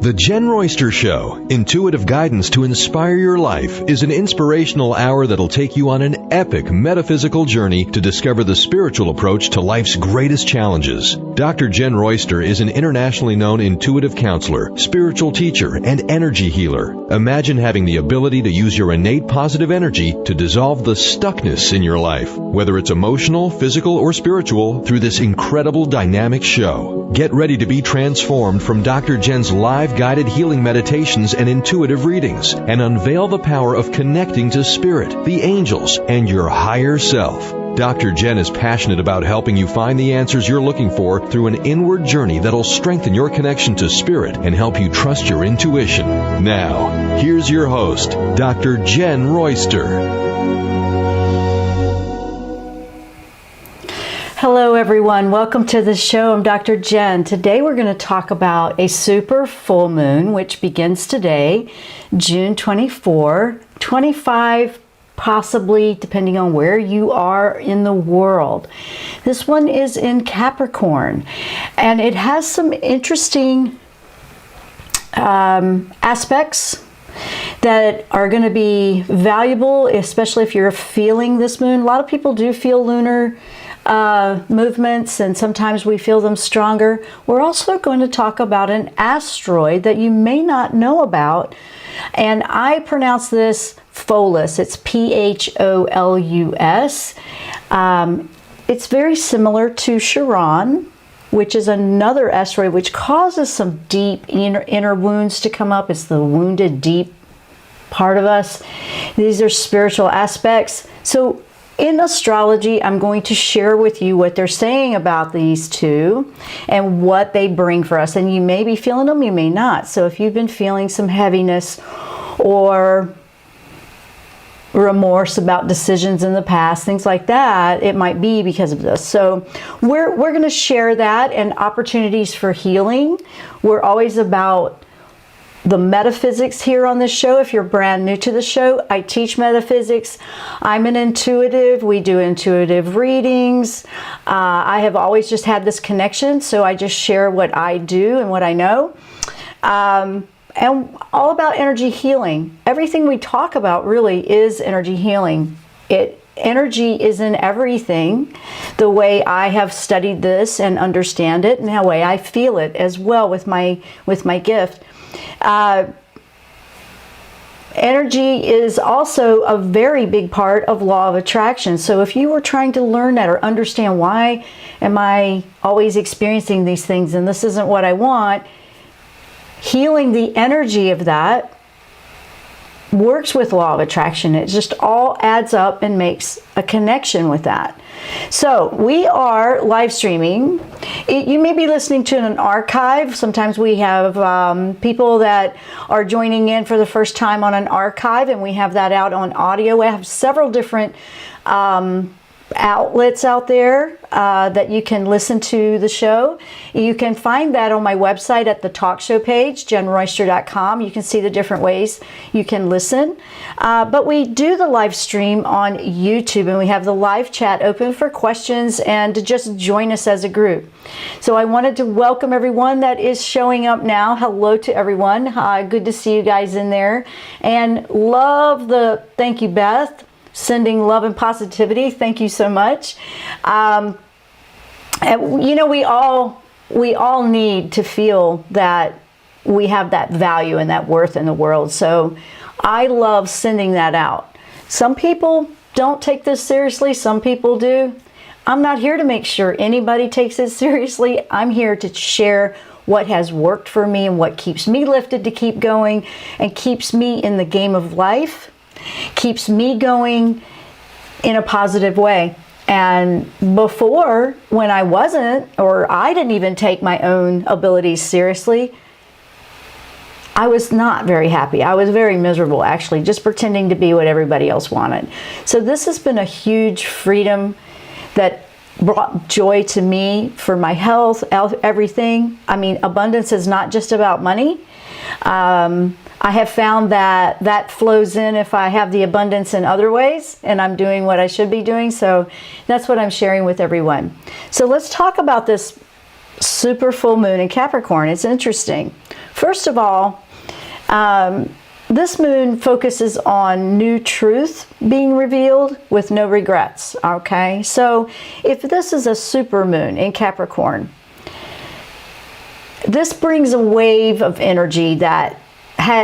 The Jenn Royster Show, intuitive guidance to inspire your life, is an inspirational hour that'll take you on an epic metaphysical journey to discover the spiritual approach to life's greatest challenges. Dr. Jenn Royster is an internationally known intuitive counselor, spiritual teacher, and energy healer. Imagine having the ability to use your innate positive energy to dissolve the stuckness in your life, whether it's emotional, physical, or spiritual, through this incredible dynamic show. Get ready to be transformed from Dr. Jenn's live guided healing meditations and intuitive readings, and unveil the power of connecting to spirit, the angels, and your higher self. Dr. Jenn is passionate about helping you find the answers you're looking for through an inward journey that'll strengthen your connection to spirit and help you trust your intuition. Now, here's your host, Dr. Jenn Royster. Hello everyone, welcome to the show. I'm Dr. Jenn. Today we're going to talk about a super full moon, which begins today, June 24, 25, possibly depending on where you are in the world. This one is in Capricorn, and it has some interesting aspects that are going to be valuable, especially if you're feeling this moon. A lot of people do feel lunar movements, and sometimes we feel them stronger. We're also going to talk about an asteroid that you may not know about, and I pronounce this Pholus. It's P-H-O-L-U-S. It's very similar to Chiron, which is another asteroid which causes some deep inner wounds to come up. It's the wounded deep part of us. These are spiritual aspects. So in astrology, I'm going to share with you what they're saying about these two and what they bring for us. And you may be feeling them, you may not. So if you've been feeling some heaviness or remorse about decisions in the past, things like that, it might be because of this. So we're going to share that and opportunities for healing. We're always about the metaphysics here on this show. If you're brand new to the show, I teach metaphysics. I'm an intuitive. We do intuitive readings. I have always just had this connection, so I just share what I do and what I know. And all about energy healing. Everything we talk about really is energy healing. Energy is in everything. The way I have studied this and understand it, and the way I feel it as well with my gift. Energy is also a very big part of law of attraction. So if you were trying to learn that or understand why am I always experiencing these things and this isn't what I want, healing the energy of that works with law of attraction. It just all adds up and makes a connection with that. So we are live streaming. You may be listening to an archive. Sometimes we have people that are joining in for the first time on an archive, and we have that out on audio. We have several different outlets out there that you can listen to the show. You can find that on my website at the talk show page, jennroyster.com. You can see the different ways you can listen. But we do the live stream on YouTube, and we have the live chat open for questions and to just join us as a group. So I wanted to welcome everyone that is showing up now. Hello to everyone. Good to see you guys in there. And thank you, Beth. Sending love and positivity. Thank you so much. And you know, we all need to feel that we have that value and that worth in the world. So I love sending that out. Some people don't take this seriously. Some people do. I'm not here to make sure anybody takes it seriously. I'm here to share what has worked for me and what keeps me lifted to keep going and keeps me in the game of life. Keeps me going in a positive way. And before, when I wasn't, or I didn't even take my own abilities seriously, I was not very happy. I was very miserable, actually, just pretending to be what everybody else wanted. So this has been a huge freedom that brought joy to me for my health, everything. I mean, abundance is not just about money. I have found that that flows in if I have the abundance in other ways and I'm doing what I should be doing. So that's what I'm sharing with everyone. So let's talk about this super full moon in Capricorn. It's interesting. First of all, this moon focuses on new truth being revealed with no regrets, okay? So if this is a super moon in Capricorn, this brings a wave of energy that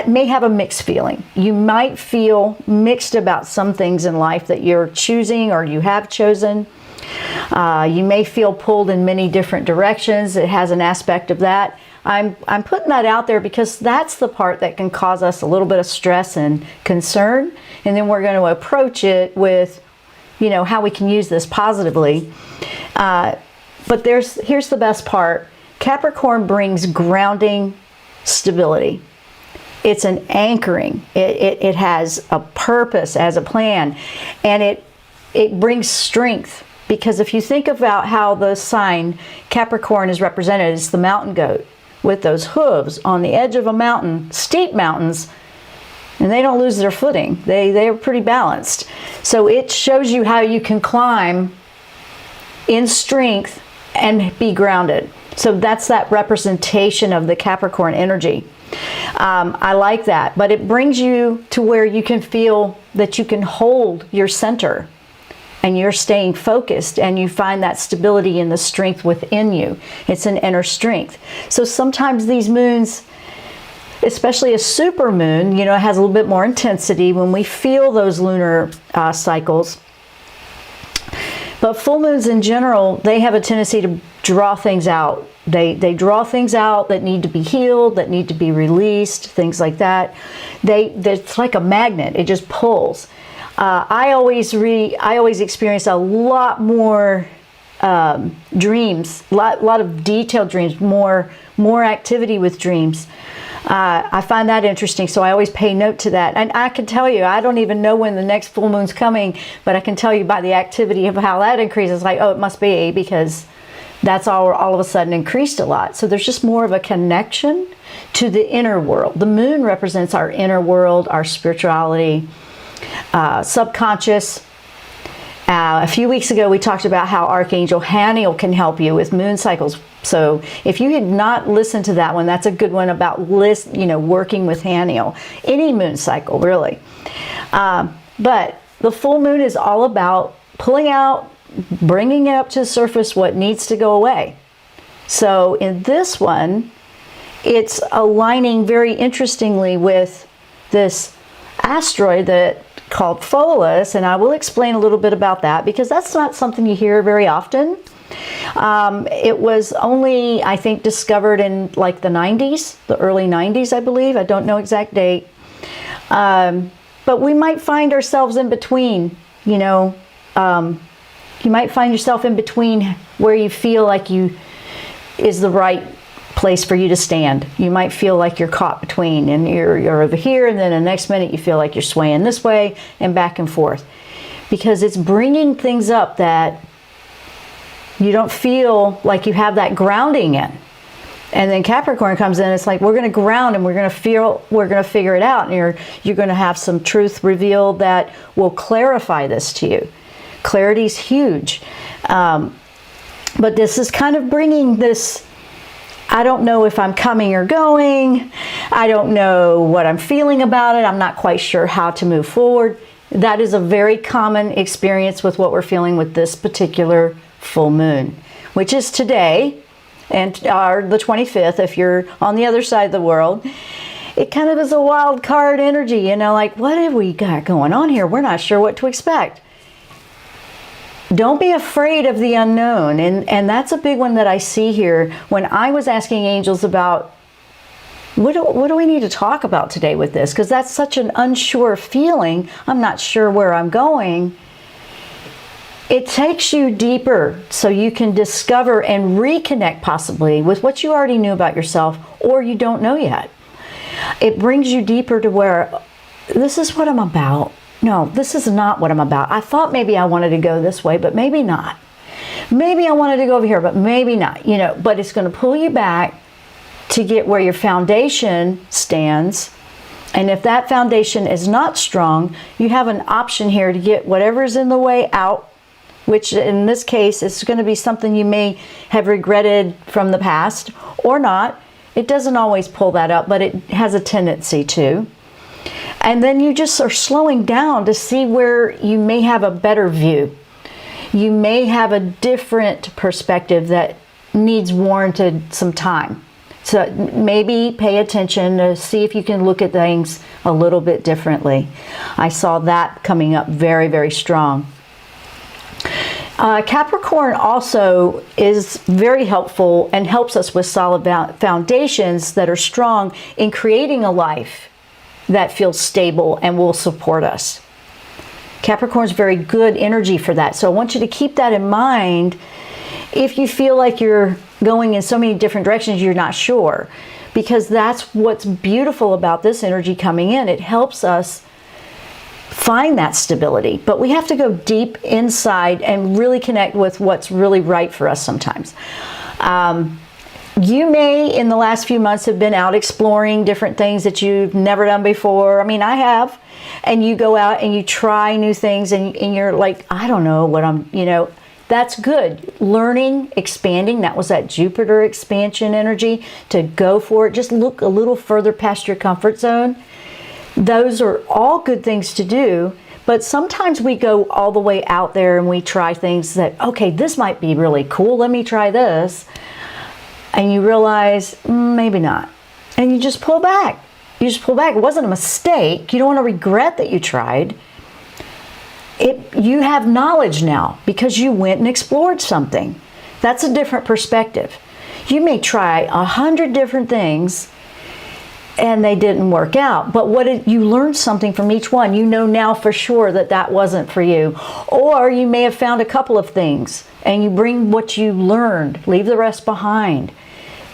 may have a mixed feeling. You might feel mixed about some things in life that you're choosing or you have chosen. You may feel pulled in many different directions. It has an aspect of that. I'm putting that out there because that's the part that can cause us a little bit of stress and concern. And then we're going to approach it with, you know, how we can use this positively. But here's the best part. Capricorn brings grounding, stability. It's an anchoring. It has a purpose, has a plan, and it brings strength. Because if you think about how the sign Capricorn is represented, it's the mountain goat with those hooves on the edge of a mountain, steep mountains, and they don't lose their footing. They are pretty balanced. So it shows you how you can climb in strength and be grounded. So that's that representation of the Capricorn energy. I like that, but it brings you to where you can feel that you can hold your center and you're staying focused and you find that stability and the strength within you. It's an inner strength. So sometimes these moons, especially a super moon, you know, has a little bit more intensity when we feel those lunar cycles. But full moons in general, they have a tendency to draw things out. They draw things out that need to be healed, that need to be released, things like that. It's like a magnet. It just pulls. I always experience a lot more dreams, lot of detailed dreams, more activity with dreams. I find that interesting, so I always pay note to that. And I can tell you, I don't even know when the next full moon's coming, but I can tell you by the activity of how that increases, like, oh, it must be because that's all of a sudden increased a lot. So there's just more of a connection to the inner world. The moon represents our inner world, our spirituality, subconscious. A few weeks ago, we talked about how Archangel Haniel can help you with moon cycles. So if you had not listened to that one, that's a good one about working with Haniel. Any moon cycle, really. But the full moon is all about pulling out, bringing up to the surface what needs to go away. So in this one, it's aligning very interestingly with this asteroid called Pholus, and I will explain a little bit about that because that's not something you hear very often. It was only, I think, discovered in like the 90s, the early 90s, I believe. I don't know exact date. But we might find ourselves in between, you know. You might find yourself in between where you feel like is the right place for you to stand. You might feel like you're caught between and you're over here, and then the next minute you feel like you're swaying this way and back and forth. Because it's bringing things up that you don't feel like you have that grounding in. And then Capricorn comes in, it's like we're going to ground and we're going to figure it out, and you're going to have some truth revealed that will clarify this to you. Clarity is huge. But this is kind of bringing this, I don't know if I'm coming or going. I don't know what I'm feeling about it. I'm not quite sure how to move forward. That is a very common experience with what we're feeling with this particular full moon, which is today, and the 25th, if you're on the other side of the world. It kind of is a wild card energy, you know, like, what have we got going on here? We're not sure what to expect. Don't be afraid of the unknown. And that's a big one that I see here. When I was asking angels about, what do we need to talk about today with this? Because that's such an unsure feeling. I'm not sure where I'm going. It takes you deeper so you can discover and reconnect possibly with what you already knew about yourself or you don't know yet. It brings you deeper to where this is what I'm about. No, this is not what I'm about. I thought maybe I wanted to go this way, but maybe not. Maybe I wanted to go over here, but maybe not. You know, but it's going to pull you back to get where your foundation stands. And if that foundation is not strong, you have an option here to get whatever's in the way out which in this case is going to be something you may have regretted from the past or not. It doesn't always pull that up, but it has a tendency to. And then you just are slowing down to see where you may have a better view. You may have a different perspective that needs warranted some time. So maybe pay attention to see if you can look at things a little bit differently. I saw that coming up very, very strong. Capricorn also is very helpful and helps us with solid foundations that are strong in creating a life that feels stable and will support us. Capricorn is very good energy for that. So I want you to keep that in mind if you feel like you're going in so many different directions you're not sure, because that's what's beautiful about this energy coming in. It helps us find that stability, but we have to go deep inside and really connect with what's really right for us sometimes. You may, in the last few months, have been out exploring different things that you've never done before. I mean, I have. And you go out and you try new things and you're like, I don't know what I'm, that's good. Learning, expanding, that was that Jupiter expansion energy, to go for it. Just look a little further past your comfort zone. Those are all good things to do. But sometimes we go all the way out there and we try things that, okay, this might be really cool. Let me try this. And you realize, maybe not. And you just pull back. You just pull back. It wasn't a mistake. You don't want to regret that you tried. You have knowledge now because you went and explored something. That's a different perspective. You may try 100 different things and they didn't work out. But you learned something from each one. You know now for sure that that wasn't for you. Or you may have found a couple of things and you bring what you learned, leave the rest behind.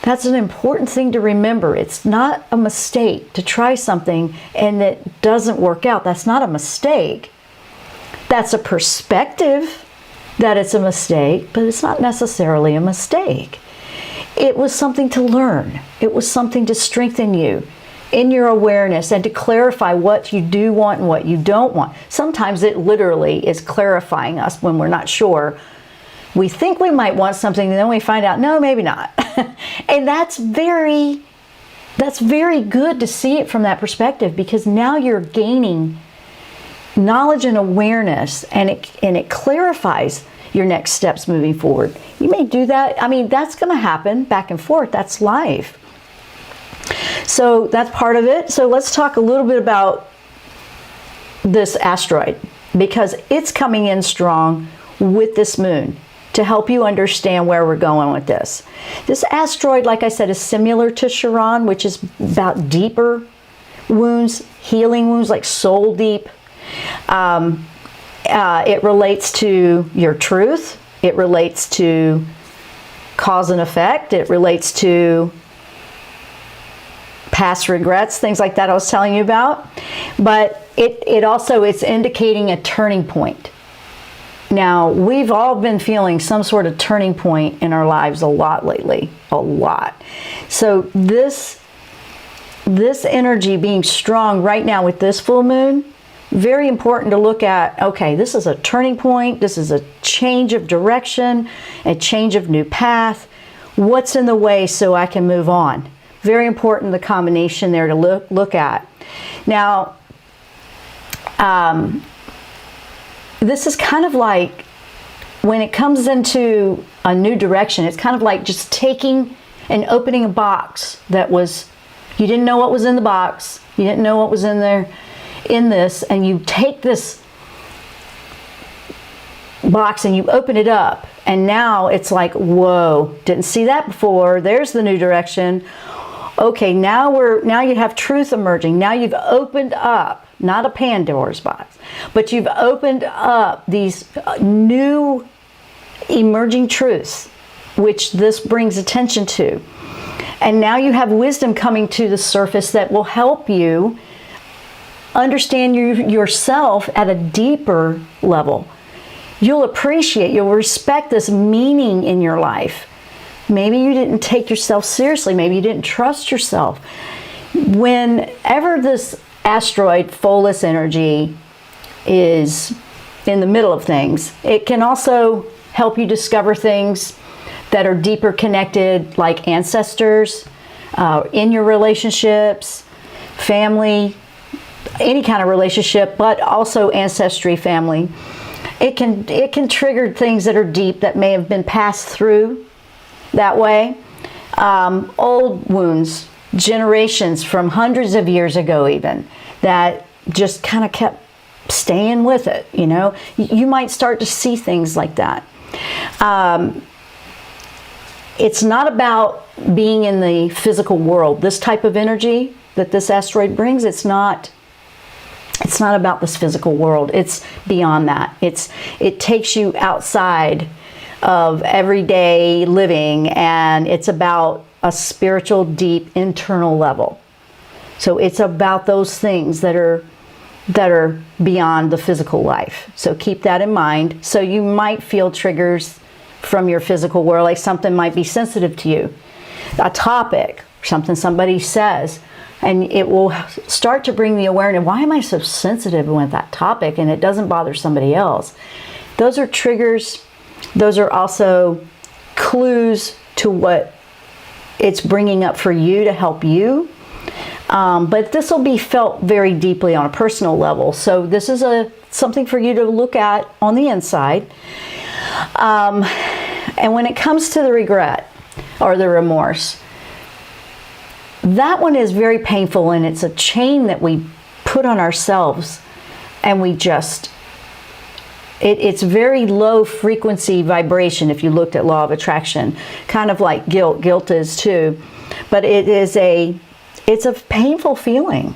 That's an important thing to remember. It's not a mistake to try something and it doesn't work out. That's not a mistake. That's a perspective that it's a mistake, but it's not necessarily a mistake. It was something to learn. It was something to strengthen you in your awareness and to clarify what you do want and what you don't want. Sometimes it literally is clarifying us when we're not sure. We think we might want something, and then we find out, no, maybe not. And that's very good to see it from that perspective, because now you're gaining knowledge and awareness, and it clarifies your next steps moving forward. You may do that. I mean, that's going to happen back and forth. That's life. So that's part of it. So let's talk a little bit about this asteroid, because it's coming in strong with this moon to help you understand where we're going with this. This asteroid, like I said, is similar to Chiron, which is about deeper wounds, healing wounds, like soul deep. It relates to your truth. It relates to cause and effect. It relates to past regrets, things like that I was telling you about. But it's indicating a turning point. Now, we've all been feeling some sort of turning point in our lives a lot lately, a lot. So this energy being strong right now with this full moon, very important to look at, okay, this is a turning point, this is a change of direction, a change of new path. What's in the way so I can move on? Very important, the combination there to look at. Now, this is kind of like, when it comes into a new direction, it's kind of like just taking and opening a box that was, you didn't know what was in the box, you didn't know what was in there, in this, and you take this box and you open it up, and now it's like, whoa, didn't see that before, there's the new direction. Okay, now you have truth emerging. Now you've opened up, not a Pandora's box, but you've opened up these new emerging truths, which this brings attention to. And now you have wisdom coming to the surface that will help you understand yourself at a deeper level. You'll appreciate, you'll respect this meaning in your life. Maybe you didn't take yourself seriously. Maybe you didn't trust yourself. Whenever this asteroid Pholus energy is in the middle of things. It can also help you discover things that are deeper connected, like ancestors, in your relationships, family, any kind of relationship, but also ancestry, family. It can trigger things that are deep that may have been passed through that way. Old wounds, generations from hundreds of years ago even, that just kind of kept staying with it, you know. You might start to see things like that. It's not about being in the physical world. This type of energy that this asteroid brings, it's not about this physical world. It's beyond that. It takes you outside of everyday living, and it's about a spiritual, deep, internal level. So it's about those things that are beyond the physical life. So keep that in mind. So you might feel triggers from your physical world, like something might be sensitive to you, a topic, something somebody says, and it will start to bring the awareness, why am I so sensitive with that topic, and it doesn't bother somebody else? Those are triggers. Those are also clues to what it's bringing up for you to help you. But this will be felt very deeply on a personal level. So this is something for you to look at on the inside. And when it comes to the regret or the remorse, that one is very painful, and it's a chain that we put on ourselves, and we just, it's very low frequency vibration if you looked at law of attraction, kind of like guilt. Guilt is too, but it's a painful feeling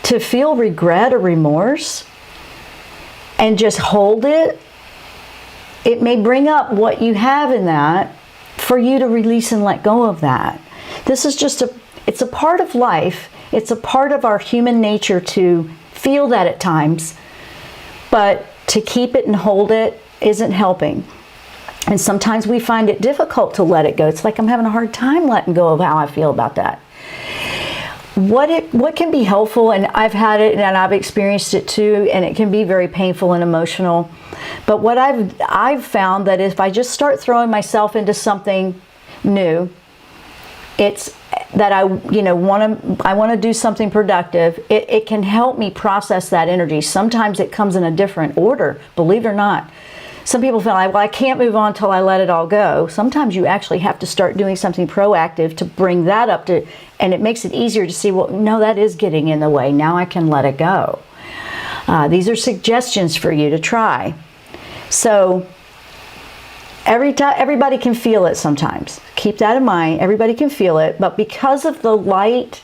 to feel regret or remorse and just hold it. It may bring up what you have in that for you to release and let go of that. This is just it's a part of life. It's a part of our human nature to feel that at times, but to keep it and hold it isn't helping. And sometimes we find it difficult to let it go. It's like I'm having a hard time letting go of how I feel about that. What can be helpful, and I've had it and I've experienced it too, and it can be very painful and emotional. But what I've found that if I just start throwing myself into something new, it's that I want to do something productive. It can help me process that energy. Sometimes it comes in a different order, believe it or not. Some people feel like, well, I can't move on till I let it all go. Sometimes you actually have to start doing something proactive to bring that up to, and it makes it easier to see, well, no, that is getting in the way. Now I can let it go. These are suggestions for you to try. So everybody can feel it sometimes. Keep that in mind. Everybody can feel it. But because of the light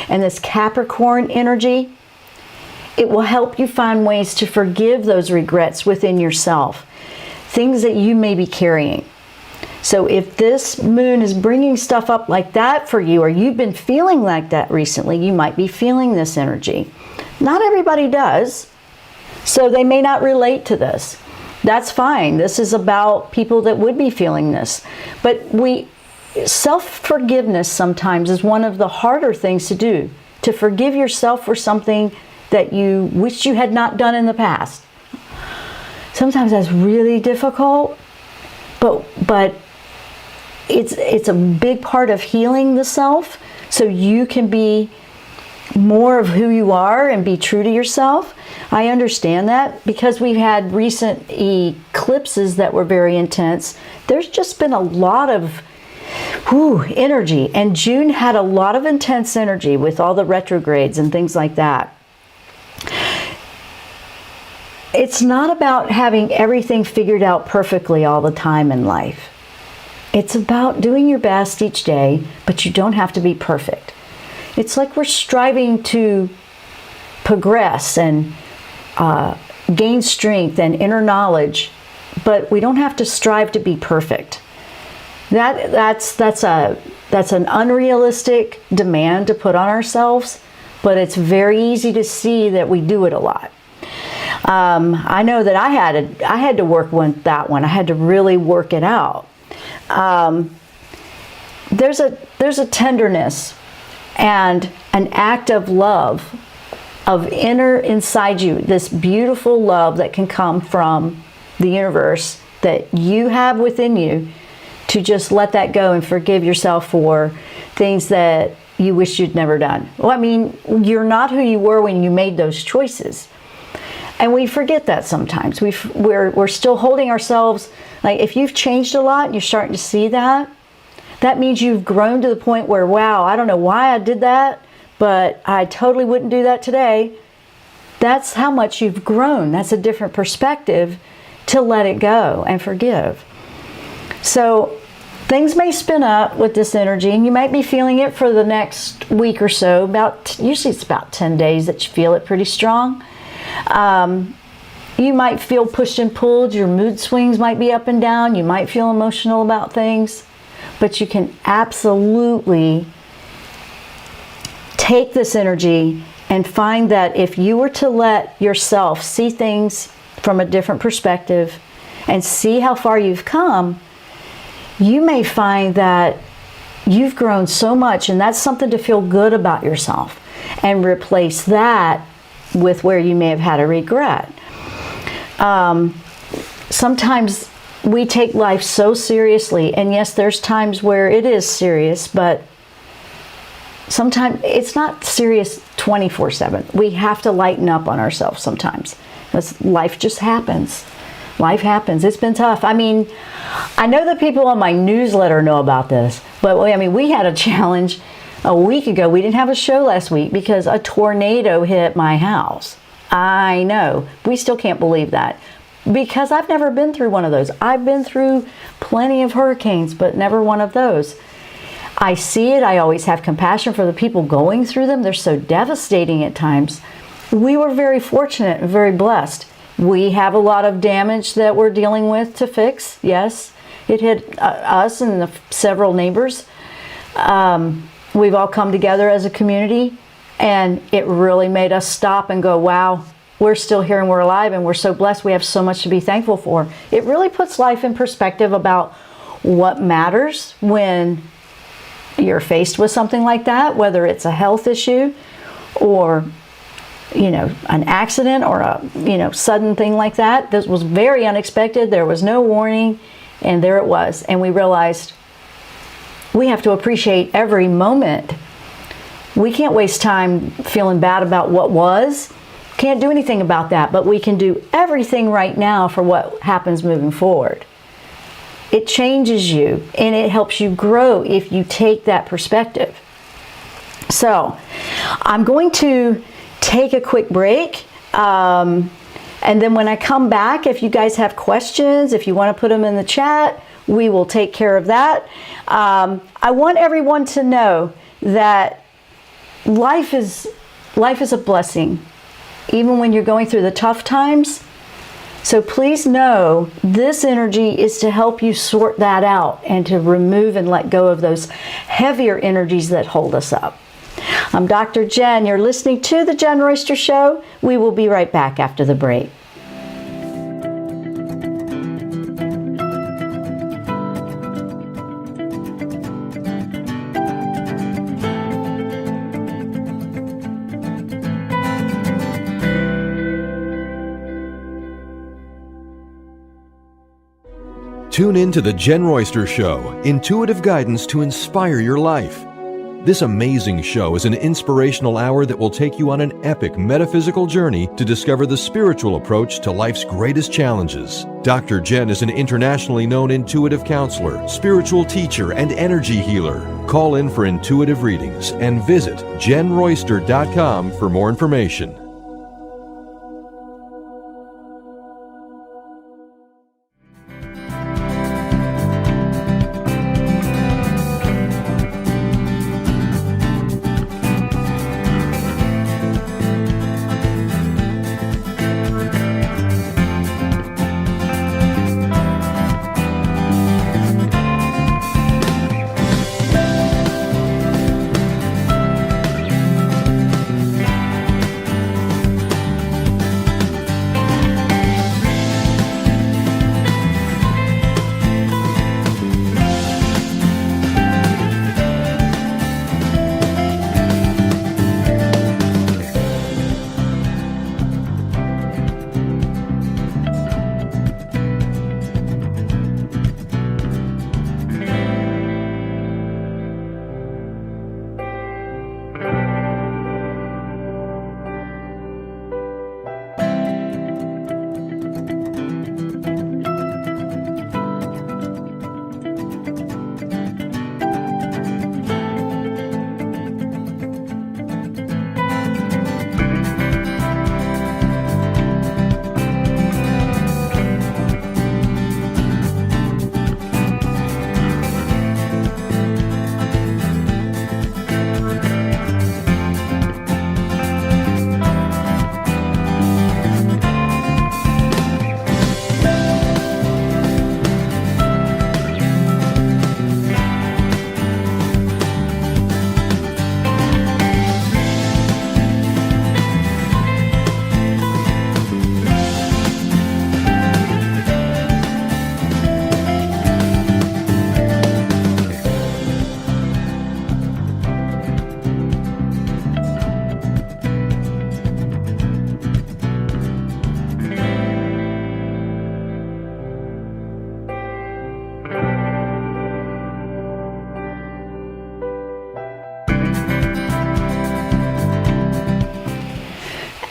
and this Capricorn energy, it will help you find ways to forgive those regrets within yourself. Things that you may be carrying. So if this moon is bringing stuff up like that for you, or you've been feeling like that recently, you might be feeling this energy. Not everybody does, so they may not relate to this. That's fine. This is about people that would be feeling this. But self-forgiveness sometimes is one of the harder things to do. To forgive yourself for something that you wish you had not done in the past. Sometimes that's really difficult, but it's a big part of healing the self, so you can be more of who you are and be true to yourself. I understand that because we've had recent eclipses that were very intense. There's just been a lot of energy, and June had a lot of intense energy with all the retrogrades and things like that. It's not about having everything figured out perfectly all the time in life. It's about doing your best each day, but you don't have to be perfect. It's like we're striving to progress and gain strength and inner knowledge, but we don't have to strive to be perfect. That's an unrealistic demand to put on ourselves, but it's very easy to see that we do it a lot. I know that I had to work with that one. I had to really work it out. There's a tenderness and an act of love of inner inside you, this beautiful love that can come from the universe that you have within you, to just let that go and forgive yourself for things that you wish you'd never done. Well, I mean, you're not who you were when you made those choices. And we forget that sometimes. We're still holding ourselves, like if you've changed a lot and you're starting to see that, that means you've grown to the point where, wow, I don't know why I did that, but I totally wouldn't do that today. That's how much you've grown. That's a different perspective to let it go and forgive. So things may spin up with this energy, and you might be feeling it for the next week or so. Usually it's about 10 days that you feel it pretty strong. You might feel pushed and pulled. Your mood swings might be up and down. You might feel emotional about things. But you can absolutely take this energy and find that if you were to let yourself see things from a different perspective and see how far you've come, you may find that you've grown so much, and that's something to feel good about yourself, and replace that with where you may have had a regret. Sometimes we take life so seriously, and yes, there's times where it is serious, but sometimes it's not serious 24/7. We have to lighten up on ourselves sometimes, because life just happens. Life happens. It's been tough. I mean, I know that people on my newsletter know about this, but I mean, we had a challenge a week ago. We didn't have a show last week because a tornado hit my house. I know. We still can't believe that, because I've never been through one of those. I've been through plenty of hurricanes, but never one of those. I see it. I always have compassion for the people going through them. They're so devastating at times. We were very fortunate and very blessed. We have a lot of damage that we're dealing with to fix. Yes, it hit us and several neighbors. We've all come together as a community, and it really made us stop and go, wow, we're still here and we're alive, and we're so blessed. We have so much to be thankful for. It really puts life in perspective about what matters when you're faced with something like that, whether it's a health issue or an accident or a sudden thing like that. This was very unexpected. There was no warning, and there it was. And we realized we have to appreciate every moment. We can't waste time feeling bad about what was. Can't do anything about that, but we can do everything right now for what happens moving forward. It changes you, and it helps you grow if you take that perspective. So I'm going to take a quick break, and then when I come back, if you guys have questions, if you want to put them in the chat, we will take care of that. I want everyone to know that life is a blessing, even when you're going through the tough times. So please know this energy is to help you sort that out and to remove and let go of those heavier energies that hold us up. I'm Dr. Jenn. You're listening to The Jenn Royster Show. We will be right back after the break. Tune in to The Jenn Royster Show, intuitive guidance to inspire your life. This amazing show is an inspirational hour that will take you on an epic metaphysical journey to discover the spiritual approach to life's greatest challenges. Dr. Jenn is an internationally known intuitive counselor, spiritual teacher, and energy healer. Call in for intuitive readings and visit JennRoyster.com for more information.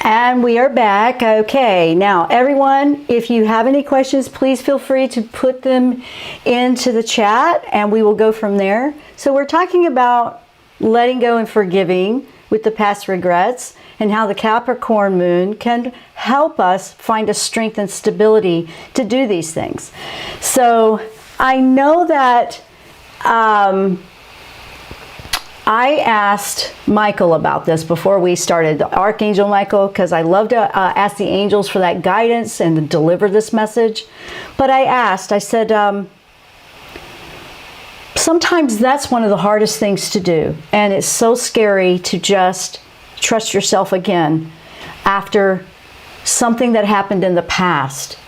And we are back. Okay, now everyone, if you have any questions, please feel free to put them into the chat and we will go from there. So we're talking about letting go and forgiving with the past regrets and how the Capricorn moon can help us find a strength and stability to do these things. So I know that I asked Michael about this before we started, Archangel Michael, because I love to ask the angels for that guidance and to deliver this message. But I said, sometimes that's one of the hardest things to do. And it's so scary to just trust yourself again after something that happened in the past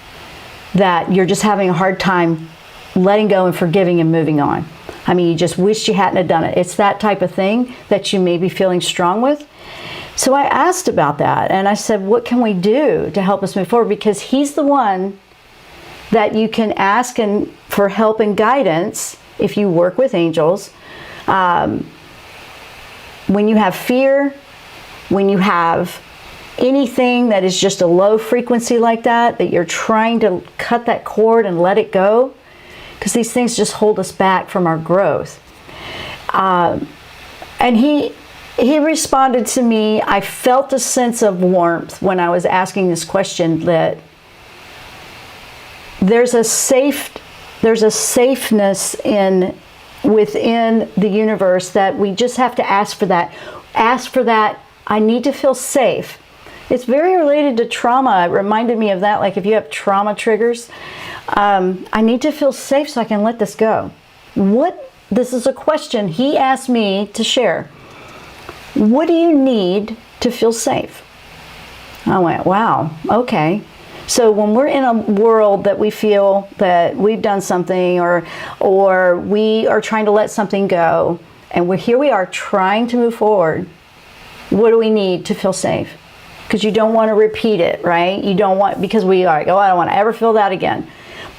that you're just having a hard time letting go and forgiving and moving on. I mean, you just wish you hadn't have done it. It's that type of thing that you may be feeling strong with. So I asked about that and I said, what can we do to help us move forward? Because he's the one that you can ask for help and guidance if you work with angels. When you have fear, when you have anything that is just a low frequency like that you're trying to cut that cord and let it go, because these things just hold us back from our growth. And he responded to me. I felt a sense of warmth when I was asking this question, that there's a safeness within the universe that we just have to ask for that. Ask for that. I need to feel safe. It's very related to trauma. It reminded me of that, like if you have trauma triggers. I need to feel safe so I can let this go. This is a question he asked me to share. What do you need to feel safe? I went, wow, okay. So when we're in a world that we feel that we've done something or we are trying to let something go, and here we are trying to move forward, what do we need to feel safe? Because you don't want to repeat it, right? You don't want, because we are like, oh, I don't want to ever feel that again.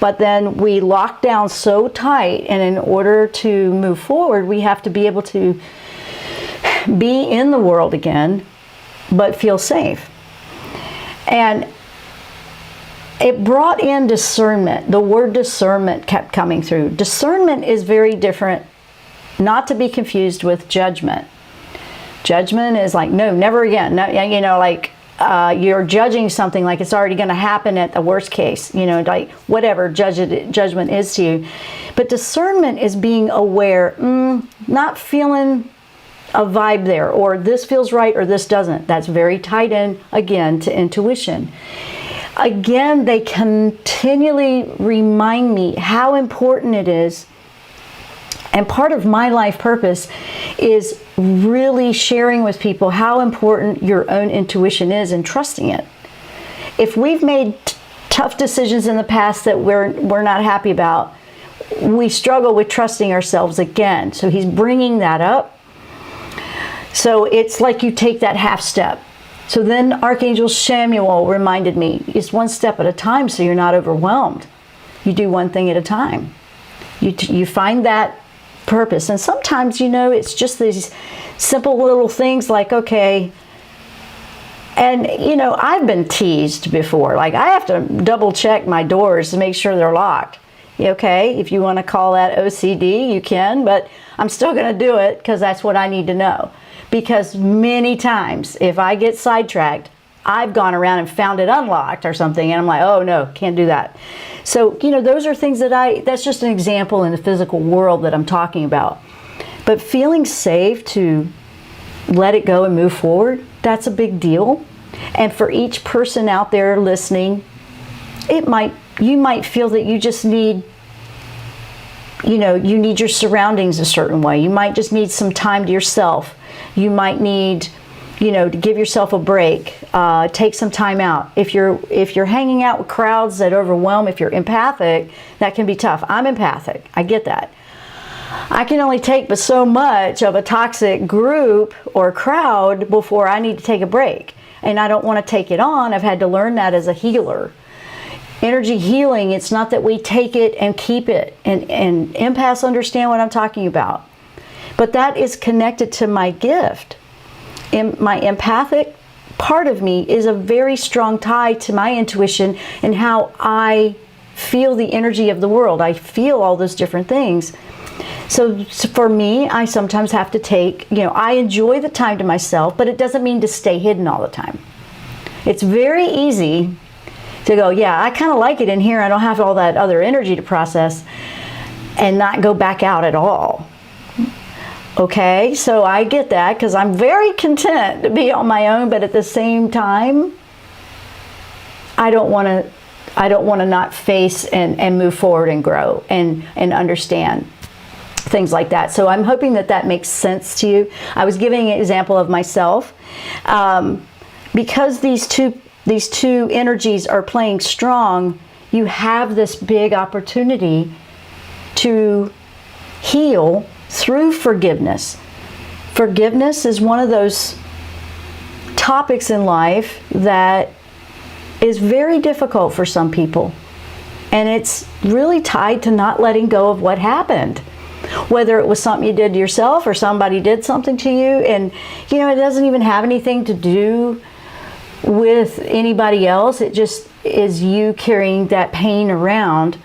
But then we lock down so tight, and in order to move forward, we have to be able to be in the world again, but feel safe. And it brought in discernment. The word discernment kept coming through. Discernment is very different, not to be confused with judgment. Judgment is like, no, never again. No, you know, like you're judging something like it's already going to happen at the worst case, you know, like whatever judgment is to you. But discernment is being aware, not feeling a vibe there, or this feels right or this doesn't. That's very tied in, again, to intuition. Again, they continually remind me how important it is. And part of my life purpose is really sharing with people how important your own intuition is and trusting it. If we've made tough decisions in the past that we're not happy about, we struggle with trusting ourselves again. So he's bringing that up. So it's like you take that half step. So then Archangel Samuel reminded me, it's one step at a time so you're not overwhelmed. You do one thing at a time. You find that purpose. And sometimes, you know, it's just these simple little things like, okay, and, you know, I've been teased before. Like, I have to double check my doors to make sure they're locked. Okay, if you want to call that OCD, you can, but I'm still going to do it because that's what I need to know. Because many times, if I get sidetracked, I've gone around and found it unlocked or something, and I'm like, oh no, can't do that. So, you know, those are things that's just an example in the physical world that I'm talking about. But feeling safe to let it go and move forward, that's a big deal. And for each person out there listening, you might feel that you just need, you know, you need your surroundings a certain way. You might just need some time to yourself. You might need, you know, to give yourself a break, take some time out. If you're hanging out with crowds that overwhelm, if you're empathic, that can be tough. I'm empathic. I get that. I can only take but so much of a toxic group or crowd before I need to take a break. And I don't want to take it on. I've had to learn that as a healer. Energy healing, it's not that we take it and keep it. And empaths understand what I'm talking about. But that is connected to my gift. My empathic part of me is a very strong tie to my intuition and how I feel the energy of the world. I feel all those different things. So for me, I sometimes have to take, I enjoy the time to myself, but it doesn't mean to stay hidden all the time. It's very easy to go, yeah, I kind of like it in here. I don't have all that other energy to process, and not go back out at all. Okay, so I get that because I'm very content to be on my own, but at the same time, I don't want to not face and move forward and grow and understand things like that. So I'm hoping that makes sense to you. I was giving an example of myself. Because these two energies are playing strong, you have this big opportunity to heal through forgiveness. Forgiveness is one of those topics in life that is very difficult for some people. And it's really tied to not letting go of what happened. Whether it was something you did to yourself or somebody did something to you. And, it doesn't even have anything to do with anybody else. It just is you carrying that pain around.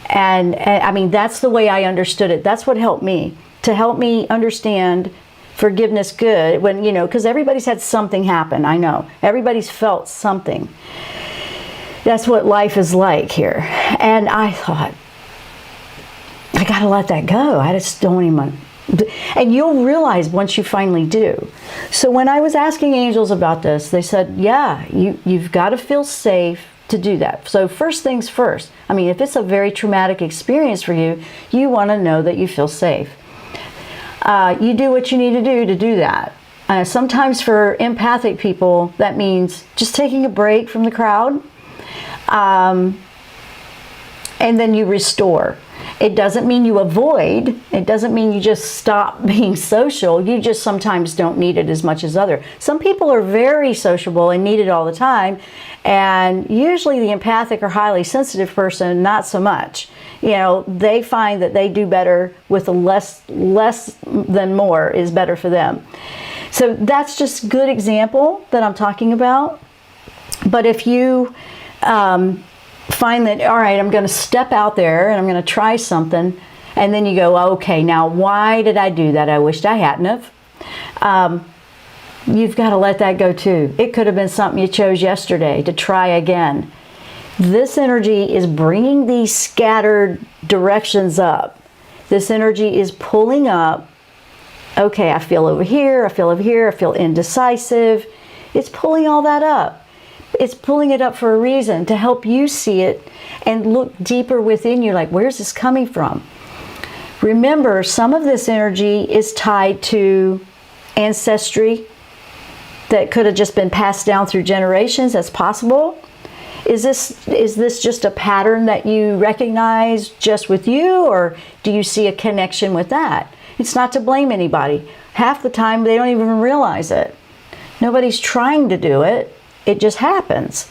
And I mean, that's the way I understood it. That's what helped me, to help me understand forgiveness good when, because everybody's had something happen. I know everybody's felt something. That's what life is like here. And I thought, I got to let that go. I just don't even. And you'll realize once you finally do. So when I was asking angels about this, they said, yeah, you've got to feel safe to do that. So first things first. I mean, if it's a very traumatic experience for you, you want to know that you feel safe. You do what you need to do that. Sometimes for empathic people, that means just taking a break from the crowd. And then you restore. It doesn't mean you avoid. It doesn't mean you just stop being social. You just sometimes don't need it as much as others. Some people are very sociable and need it all the time. And usually the empathic or highly sensitive person, not so much. They find that they do better with less than more is better for them. So that's just a good example that I'm talking about. But if you find that, all right, I'm going to step out there and I'm going to try something, and then you go, okay, now why did I do that? I wished I hadn't have. You've got to let that go too. It could have been something you chose yesterday to try again. This energy is bringing these scattered directions up. This energy is pulling up. Okay, I feel over here, I feel over here, I feel indecisive. It's pulling all that up. It's pulling it up for a reason, to help you see it and look deeper within you, like, where's this coming from? Remember, some of this energy is tied to ancestry that could have just been passed down through generations. That's possible. Is this just a pattern that you recognize just with you, or do you see a connection with that? It's not to blame anybody. Half the time they don't even realize it. Nobody's trying to do it. It just happens.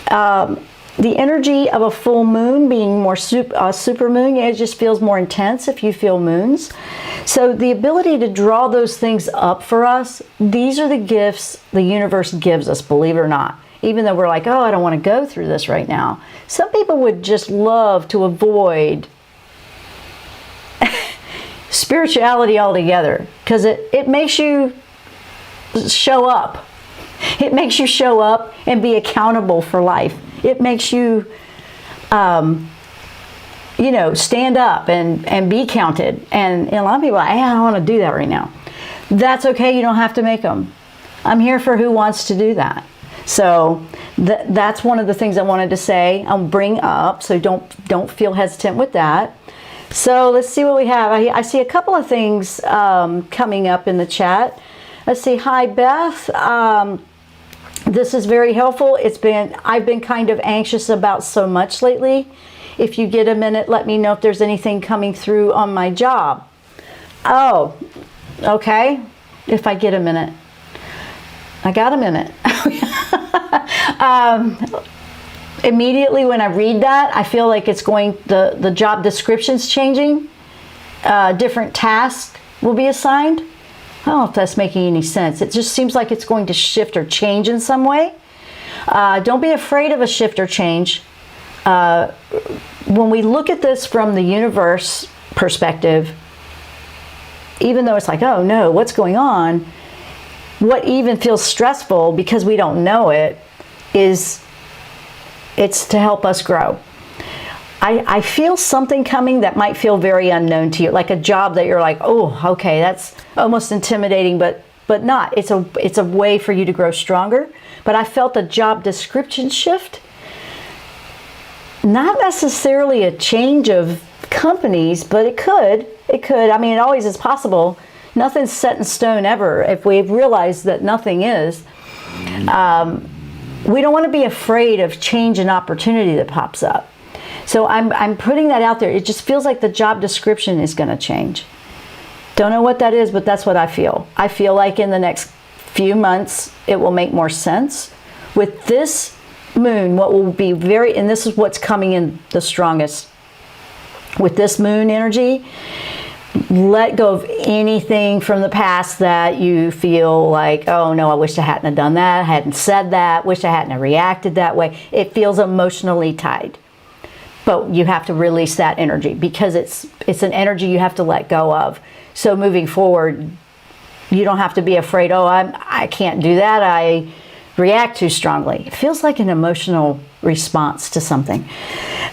The energy of a full moon being more super moon, it just feels more intense if you feel moons. So the ability to draw those things up for us, these are the gifts the universe gives us, believe it or not. Even though we're like, oh, I don't want to go through this right now. Some people would just love to avoid spirituality altogether, because it makes you show up. It makes you show up and be accountable for life. It makes you, stand up and be counted. And a lot of people are like, I don't want to do that right now. That's okay. You don't have to make them. I'm here for who wants to do that. So that's one of the things I wanted to say. I'll bring up, so don't feel hesitant with that. So let's see what we have. I see a couple of things coming up in the chat. Let's see. Hi, Beth. This is very helpful. I've been kind of anxious about so much lately. If you get a minute, let me know if there's anything coming through on my job. Oh, okay. If I get a minute. I got a minute. Immediately when I read that, I feel like it's going, the job description's changing. Different tasks will be assigned. I don't know if that's making any sense. It just seems like it's going to shift or change in some way. Don't be afraid of a shift or change. When we look at this from the universe perspective, even though it's like, oh no, what's going on? What even feels stressful because we don't know it is it's to help us grow. I feel something coming that might feel very unknown to you, like a job that you're like, oh, okay, that's almost intimidating, but not. It's a way for you to grow stronger. But I felt a job description shift. Not necessarily a change of companies, but it could. I mean, it always is possible. Nothing's set in stone ever. If we've realized that nothing is, we don't want to be afraid of change and opportunity that pops up. So I'm putting that out there. It just feels like the job description is going to change. Don't know what that is, but that's what I feel. I feel like in the next few months, it will make more sense. With this moon, what will be and this is what's coming in the strongest. With this moon energy, let go of anything from the past that you feel like, oh no, I wish I hadn't have done that, I hadn't said that, wish I hadn't have reacted that way. It feels emotionally tied. But you have to release that energy because it's an energy you have to let go of. So moving forward, you don't have to be afraid, oh, I can't do that, I react too strongly. It feels like an emotional response to something.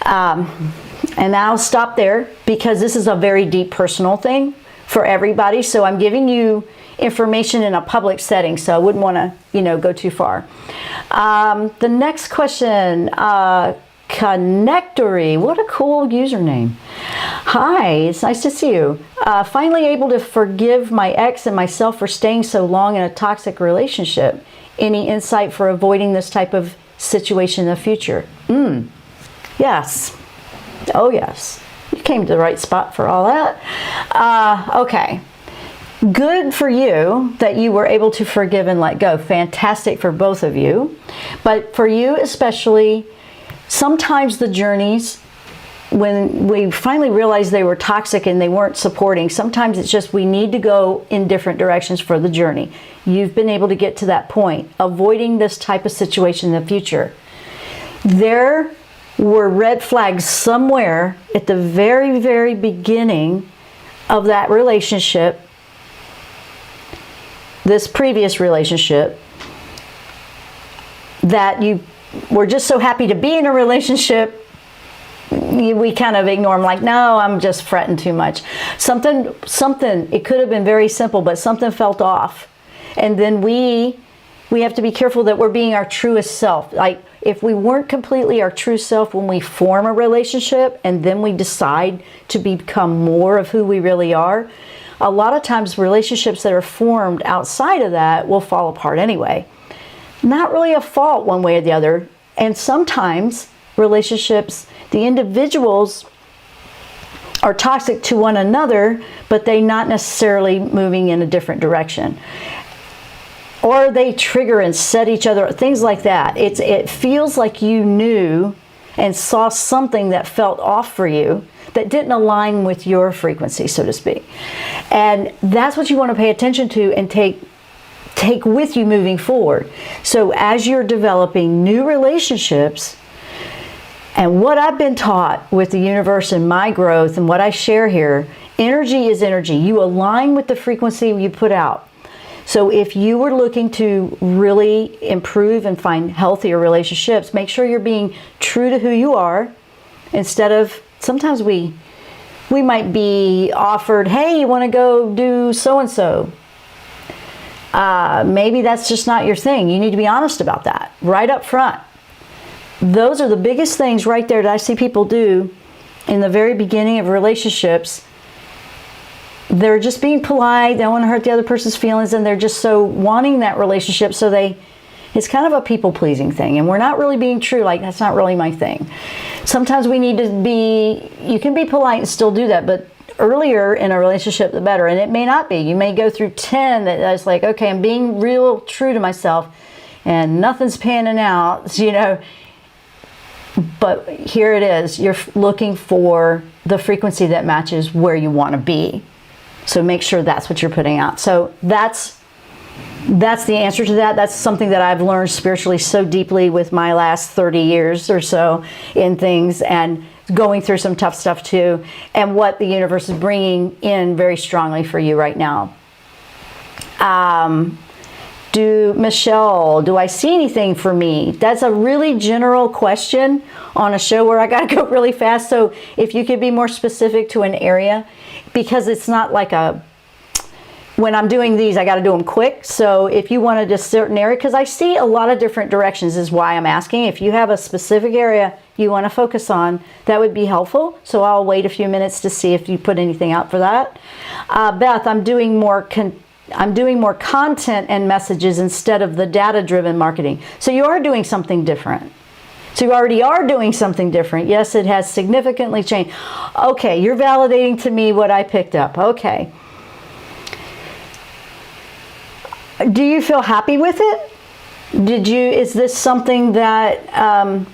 And I'll stop there because this is a very deep personal thing for everybody. So I'm giving you information in a public setting, so I wouldn't want to, go too far. The next question, Connectory, what a cool username. Hi, it's nice to see you. Finally able to forgive my ex and myself for staying so long in a toxic relationship. Any insight for avoiding this type of situation in the future? Yes. Oh yes. You came to the right spot for all that. Okay. Good for you that you were able to forgive and let go. Fantastic for both of you. But for you especially, sometimes the journeys, when we finally realized they were toxic and they weren't supporting, sometimes it's just we need to go in different directions for the journey. You've been able to get to that point, avoiding this type of situation in the future. There were red flags somewhere at the very, very beginning of that relationship, this previous relationship, that you were just so happy to be in a relationship, we kind of ignore them, like, no, I'm just fretting too much. Something, it could have been very simple, but something felt off. And then we have to be careful that we're being our truest self. Like, if we weren't completely our true self when we form a relationship and then we decide to become more of who we really are, a lot of times relationships that are formed outside of that will fall apart anyway. Not really a fault one way or the other. And sometimes relationships, the individuals are toxic to one another, but they're not necessarily moving in a different direction. Or they trigger and set each other, things like that. It feels like you knew and saw something that felt off for you that didn't align with your frequency, so to speak. And that's what you want to pay attention to and take with you moving forward. So as you're developing new relationships, and what I've been taught with the universe and my growth and what I share here, energy is energy. You align with the frequency you put out. So if you were looking to really improve and find healthier relationships, make sure you're being true to who you are, instead of, sometimes we might be offered, hey, you want to go do so-and-so. Maybe that's just not your thing. You need to be honest about that right up front. Those are the biggest things right there that I see people do in the very beginning of relationships. They're just being polite, they don't want to hurt the other person's feelings, and they're just so wanting that relationship, so it's kind of a people-pleasing thing, and we're not really being true, like, that's not really my thing. Sometimes we need to be, you can be polite and still do that, but earlier in a relationship, the better. And it may not be. You may go through 10 that's like, okay, I'm being real true to myself, and nothing's panning out, But here it is. You're looking for the frequency that matches where you want to be. So make sure that's what you're putting out. So that's the answer to that. That's something that I've learned spiritually so deeply with my last 30 years or so in things, and going through some tough stuff too, and what the universe is bringing in very strongly for you right now. Michelle, do I see anything for me? That's a really general question on a show where I got to go really fast. So if you could be more specific to an area, because it's not like when I'm doing these, I got to do them quick. So if you wanted a certain area, because I see a lot of different directions is why I'm asking. If you have a specific area you want to focus on, that would be helpful. So I'll wait a few minutes to see if you put anything out for that. Beth, I'm doing more content and messages instead of the data-driven marketing. So you are doing something different. So you already are doing something different. Yes, it has significantly changed. Okay, you're validating to me what I picked up. Okay. Do you feel happy with it? Is this something that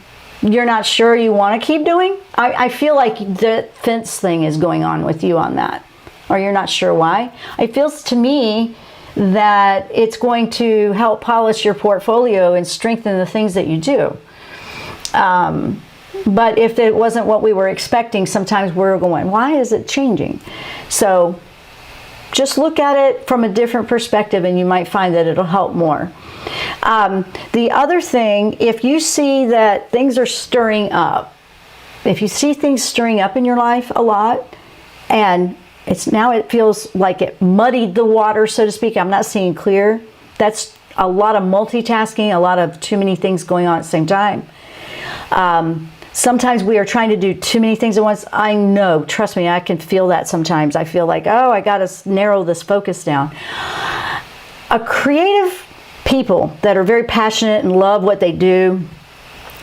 you're not sure you want to keep doing? I feel like the fence thing is going on with you on that, or you're not sure why. It feels to me that it's going to help polish your portfolio and strengthen the things that you do. But if it wasn't what we were expecting, sometimes we're going, why is it changing? So just look at it from a different perspective and you might find that it'll help more. The other thing, if you see that things are stirring up, if you see things stirring up in your life a lot, and it feels like it muddied the water, so to speak, I'm not seeing clear. That's a lot of multitasking, a lot of too many things going on at the same time. Sometimes we are trying to do too many things at once. I know, trust me, I can feel that sometimes. I feel like, oh, I got to narrow this focus down. A creative people that are very passionate and love what they do,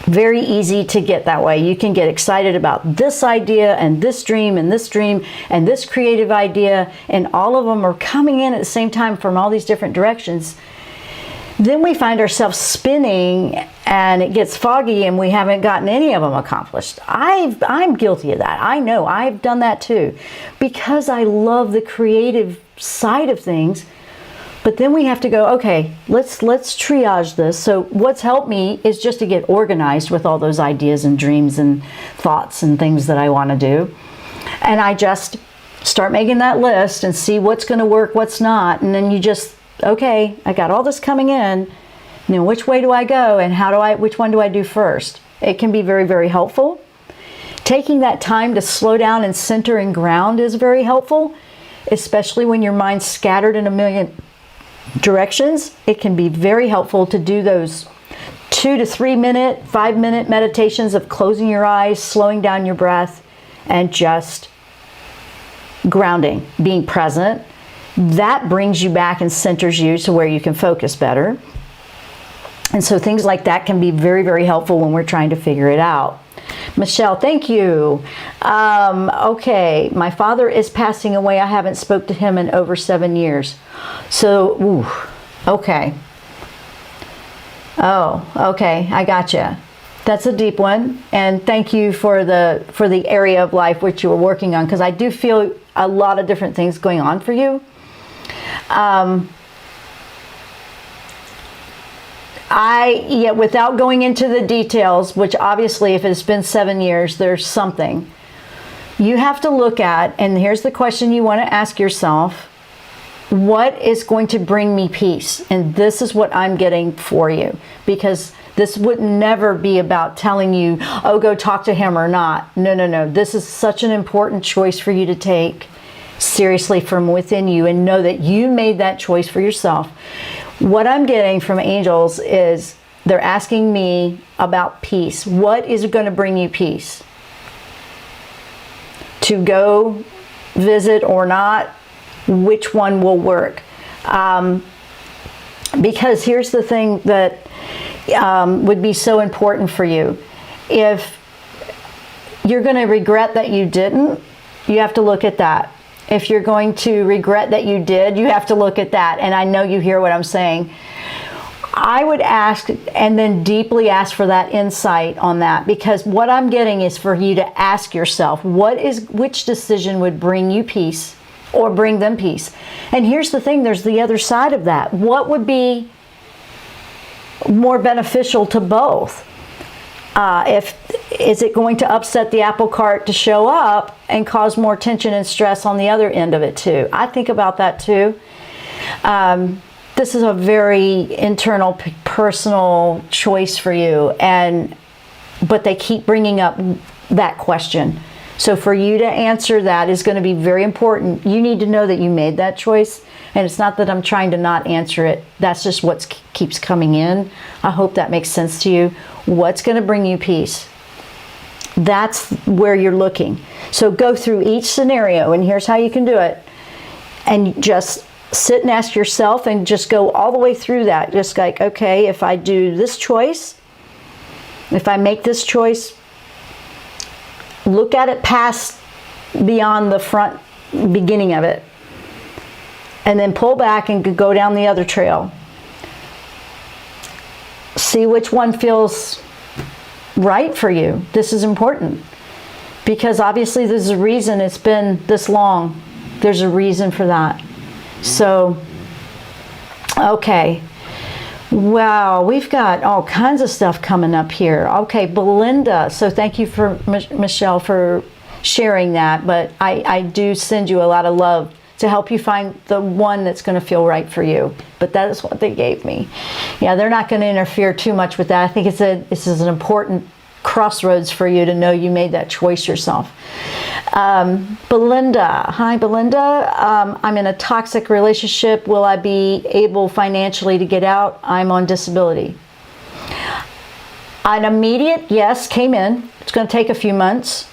very easy to get that way. You can get excited about this idea and this dream and this dream and this creative idea, and all of them are coming in at the same time from all these different directions. Then we find ourselves spinning and it gets foggy and we haven't gotten any of them accomplished. I'm guilty of that. I know I've done that too, because I love the creative side of things. But then we have to go, okay, let's triage this. So what's helped me is just to get organized with all those ideas and dreams and thoughts and things that I want to do. And I just start making that list and see what's going to work, what's not. And then you just, okay, I got all this coming in. Now, which way do I go and which one do I do first? It can be very, very helpful. Taking that time to slow down and center and ground is very helpful, especially when your mind's scattered in a million directions. It can be very helpful to do those 2 to 3 minute, 5 minute meditations of closing your eyes, slowing down your breath, and just grounding, being present. That brings you back and centers you to where you can focus better. And so things like that can be very, very helpful when we're trying to figure it out. Michelle, thank you. Okay, my father is passing away. I haven't spoke to him in over 7 years. So, okay. Oh, okay, I gotcha. That's a deep one. And thank you for the area of life which you were working on, because I do feel a lot of different things going on for you. Without going into the details, which obviously if it's been 7 years, there's something. You have to look at, and here's the question you want to ask yourself, what is going to bring me peace? And this is what I'm getting for you, because this would never be about telling you, oh, go talk to him or not. No, no, no. This is such an important choice for you to take seriously from within you and know that you made that choice for yourself. What I'm getting from angels is they're asking me about peace. What is going to bring you peace? To go visit or not, which one will work? Because here's the thing that would be so important for you. If you're going to regret that you didn't, you have to look at that. If you're going to regret that you did, you have to look at that. And I know you hear what I'm saying. I would ask, and then deeply ask for that insight on that, because what I'm getting is for you to ask yourself, which decision would bring you peace or bring them peace. And here's the thing, there's the other side of that. What would be more beneficial to both? Is it going to upset the apple cart to show up and cause more tension and stress on the other end of it too? I think about that too. This is a very internal, personal choice for you, but they keep bringing up that question. So for you to answer that is going to be very important. You need to know that you made that choice. And it's not that I'm trying to not answer it. That's just what keeps coming in. I hope that makes sense to you. What's going to bring you peace? That's where you're looking. So go through each scenario, and here's how you can do it. And just sit and ask yourself and just go all the way through that. Just like, okay, if I do this choice, if I make this choice, look at it past, beyond the front beginning of it, and then pull back and go down the other trail. See which one feels right for you. This is important because obviously there's a reason it's been this long. There's a reason for that. So, okay. Wow, we've got all kinds of stuff coming up here. Okay, Belinda. So thank you for Michelle for sharing that. But I do send you a lot of love to help you find the one that's going to feel right for you. But that is what they gave me. Yeah, they're not going to interfere too much with that. I think this is an important crossroads for you to know you made that choice yourself. Belinda. Hi, Belinda. I'm in a toxic relationship. Will I be able financially to get out? I'm on disability. An immediate yes came in. It's going to take a few months.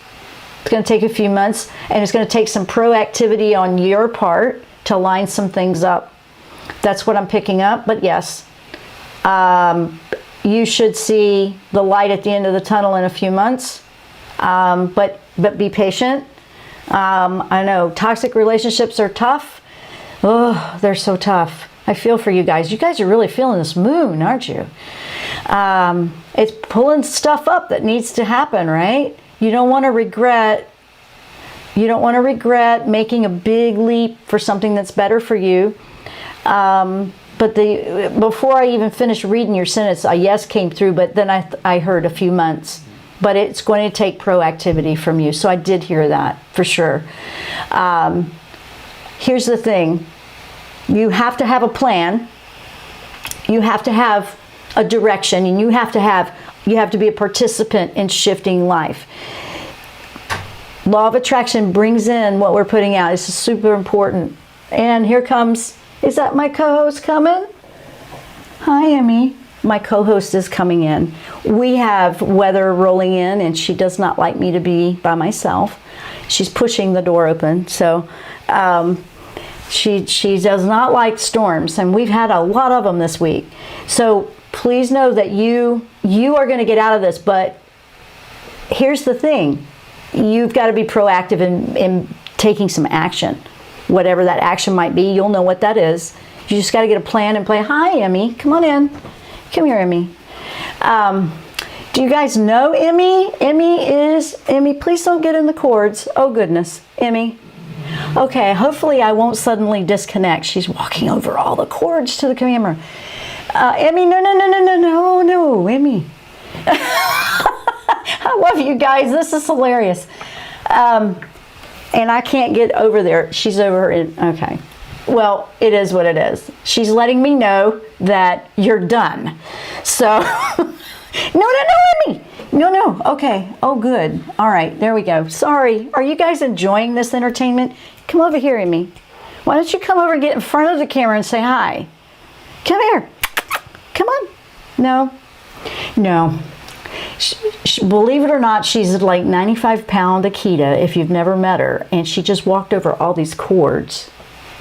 It's going to take a few months, and it's going to take some proactivity on your part to line some things up. That's what I'm picking up, but yes. You should see the light at the end of the tunnel in a few months, but be patient. I know toxic relationships are tough. Oh, they're so tough. I feel for you guys. You guys are really feeling this moon, aren't you? It's pulling stuff up that needs to happen, right? You don't want to regret. You don't want to regret making a big leap for something that's better for you. But before I even finished reading your sentence, a yes came through, but then I heard a few months. But it's going to take proactivity from you. So I did hear that for sure. Here's the thing. You have to have a plan. You have to have a direction, and you have to be a participant in shifting life. Law of attraction brings in what we're putting out. This is super important. And here comes, is that my co-host coming? Hi, Emmy. My co-host is coming in. We have weather rolling in, and she does not like me to be by myself. She's pushing the door open. So she does not like storms, and we've had a lot of them this week. So please know that you are going to get out of this, but here's the thing. You've got to be proactive in taking some action. Whatever that action might be, you'll know what that is. You just got to get a plan and play. Hi, Emmy. Come on in. Come here, Emmy. Do you guys know Emmy? Emmy, please don't get in the cords. Oh, goodness. Emmy. Okay, hopefully I won't suddenly disconnect. She's walking over all the cords to the camera. Emmy, no, Emmy. I love you guys. This is hilarious. And I can't get over there. She's over in, okay. Well, it is what it is. She's letting me know that you're done. So, no, Emmy. No. Okay. Oh, good. All right. There we go. Sorry. Are you guys enjoying this entertainment? Come over here, Emmy. Why don't you come over and get in front of the camera and say hi? Come here. Come on. No. Believe it or not, she's like 95-pound Akita, if you've never met her, and she just walked over all these cords.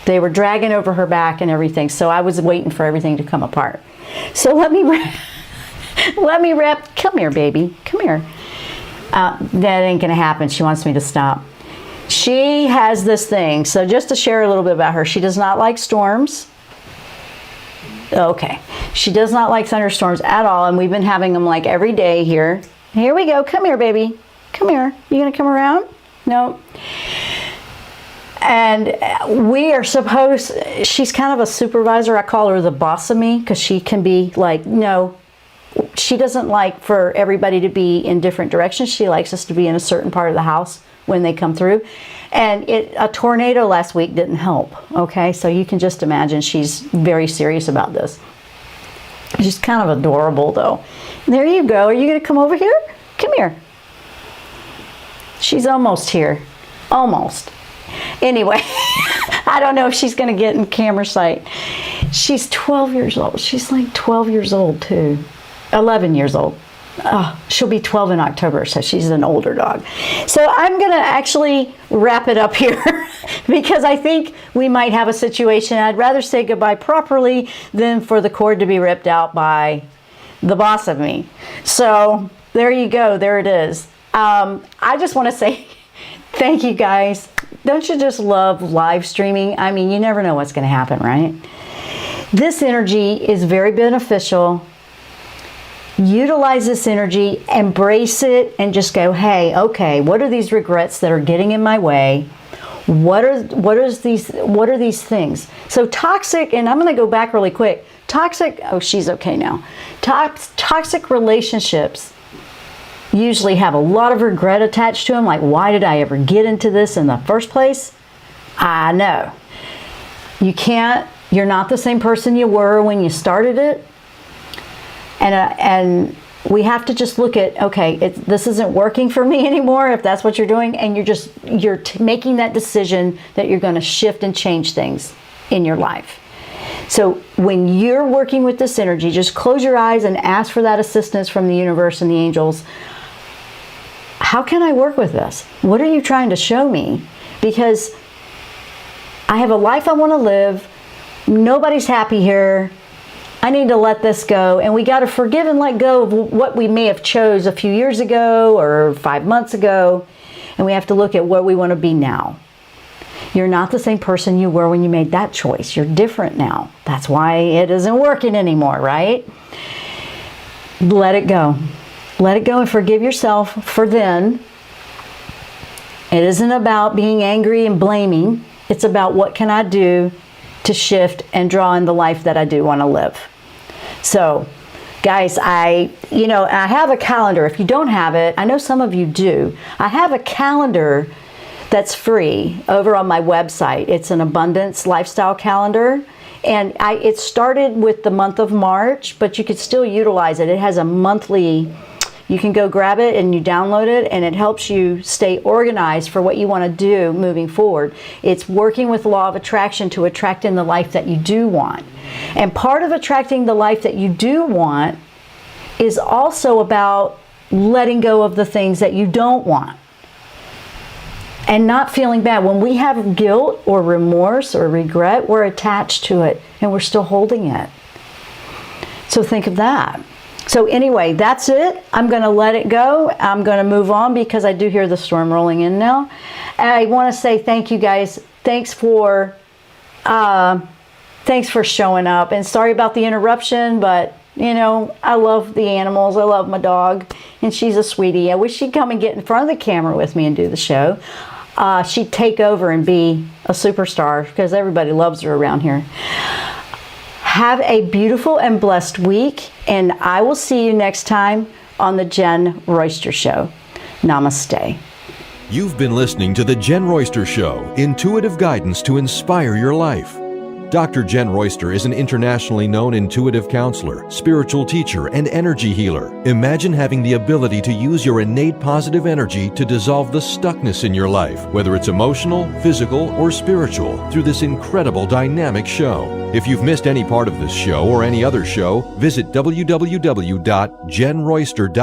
They were dragging over her back and everything, so I was waiting for everything to come apart. So let me wrap. Come here, baby. Come here. That ain't gonna happen. She wants me to stop. She has this thing. So just to share a little bit about her, she does not like storms. Okay. She does not like thunderstorms at all, and we've been having them like every day here. Here we go. Come here, baby. Come here. You gonna come around? No. And we are supposed, she's kind of a supervisor. I call her the boss of me because she can be like, no, she doesn't like for everybody to be in different directions. She likes us to be in a certain part of the house when they come through. And a tornado last week didn't help, okay? So you can just imagine she's very serious about this. She's kind of adorable, though. There you go. Are you going to come over here? Come here. She's almost here. Almost. Anyway, I don't know if she's going to get in camera sight. She's 12 years old. She's like 12 years old, too. 11 years old. She'll be 12 in October, so she's an older dog. So I'm going to actually wrap it up here because I think we might have a situation. I'd rather say goodbye properly than for the cord to be ripped out by the boss of me. So there you go. There it is. I just want to say thank you, guys. Don't you just love live streaming? I mean, you never know what's going to happen, right? This energy is very beneficial. Utilize this energy, embrace it, and just go, hey, okay, what are these regrets that are getting in my way? What are these things? So toxic, and I'm going to go back really quick. Toxic, oh, she's okay now. Toxic relationships usually have a lot of regret attached to them, like, why did I ever get into this in the first place? I know. You're not the same person you were when you started it. And we have to just look at, okay, this isn't working for me anymore, if that's what you're doing, and you're making that decision that you're going to shift and change things in your life. So when you're working with this energy, just close your eyes and ask for that assistance from the universe and the angels. How can I work with this? What are you trying to show me? Because I have a life I want to live. Nobody's happy here. I need to let this go, and we got to forgive and let go of what we may have chose a few years ago or 5 months ago, and we have to look at what we want to be now. You're not the same person you were when you made that choice. You're different now. That's why it isn't working anymore, right? Let it go. Let it go and forgive yourself for then. It isn't about being angry and blaming. It's about what can I do to shift and draw in the life that I do want to live. So, guys, I have a calendar. If you don't have it, I know some of you do. I have a calendar that's free over on my website. It's an abundance lifestyle calendar. And it started with the month of March, but you could still utilize it. It has a monthly, you can go grab it and you download it, and it helps you stay organized for what you want to do moving forward. It's working with law of attraction to attract in the life that you do want. And part of attracting the life that you do want is also about letting go of the things that you don't want and not feeling bad. When we have guilt or remorse or regret, we're attached to it and we're still holding it. So think of that. So anyway, that's it. I'm going to let it go. I'm going to move on because I do hear the storm rolling in now. And I want to say thank you, guys. Thanks for showing up. And sorry about the interruption, but I love the animals. I love my dog, and she's a sweetie. I wish she'd come and get in front of the camera with me and do the show. She'd take over and be a superstar because everybody loves her around here. Have a beautiful and blessed week, and I will see you next time on the Jenn Royster Show. Namaste. You've been listening to the Jenn Royster Show, intuitive guidance to inspire your life. Dr. Jenn Royster is an internationally known intuitive counselor, spiritual teacher, and energy healer. Imagine having the ability to use your innate positive energy to dissolve the stuckness in your life, whether it's emotional, physical, or spiritual, through this incredible dynamic show. If you've missed any part of this show or any other show, visit www.jennroyster.com